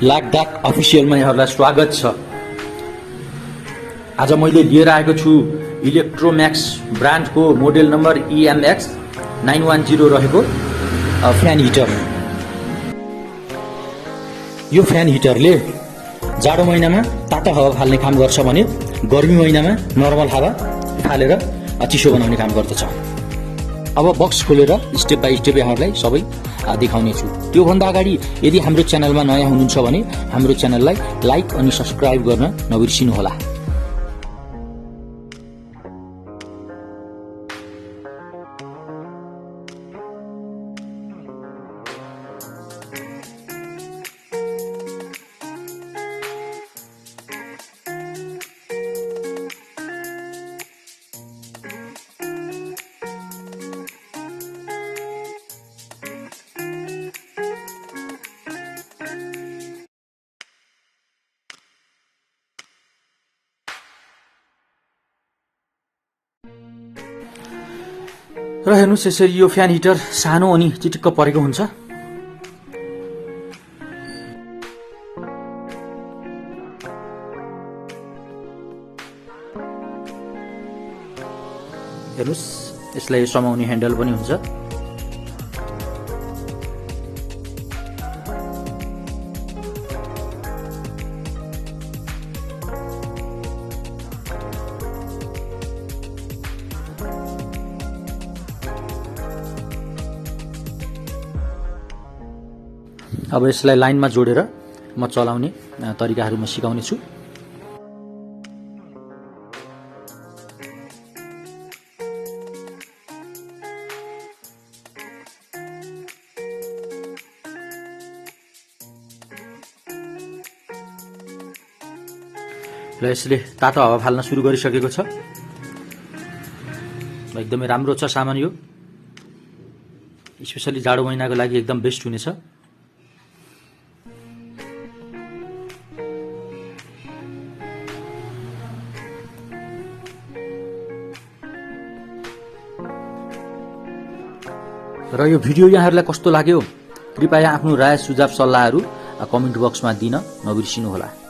लाकडाक अफिसियलमा यहाँहरूलाई स्वागत छ। आज मैले लिएर आएको छु इलेक्ट्रोम्याक्स ब्रान्डको मोडेल नम्बर EMX 910 रहेको फ्यान हिटर। यो फ्यान हिटरले जाडो महिनामा तातो हावा फाल्ने काम गर्छ भने गर्मी महिनामा नर्मल हावा फालेर चिसो बनाउने काम गर्दछ। अब बक्स खोलेर स्टेप बाई स्टेप यहाँहरूलाई सबै देखाउने छु। त्योभन्दा अगाडि यदि हाम्रो च्यानलमा नयाँ हुनुहुन्छ भने हाम्रो च्यानललाई लाइक अनि सब्स्क्राइब गर्न नबिर्सिनुहोला। र हेर्नुस्, यसरी यो फ्यान हिटर सानो अनि चिटिक्क परेको हुन्छ। हेर्नुस्, यसलाई समाउने ह्यान्डल पनि हुन्छ। अब यसलाई लाइनमा जोडेर म चलाउने तरिकाहरू म सिकाउने छु। र यसले तातो हावा फाल्न सुरु गरिसकेको छ। एकदमै राम्रो छ सामान यो, स्पेसली जाडो महिनाको लागि एकदम बेस्ट हुनेछ। र यो भिडियो यहाँहरूलाई कस्तो लाग्यो कृपया आफ्नो राय सुझाव सल्लाहहरू कमेन्ट बक्समा दिन नबिर्सिनुहोला।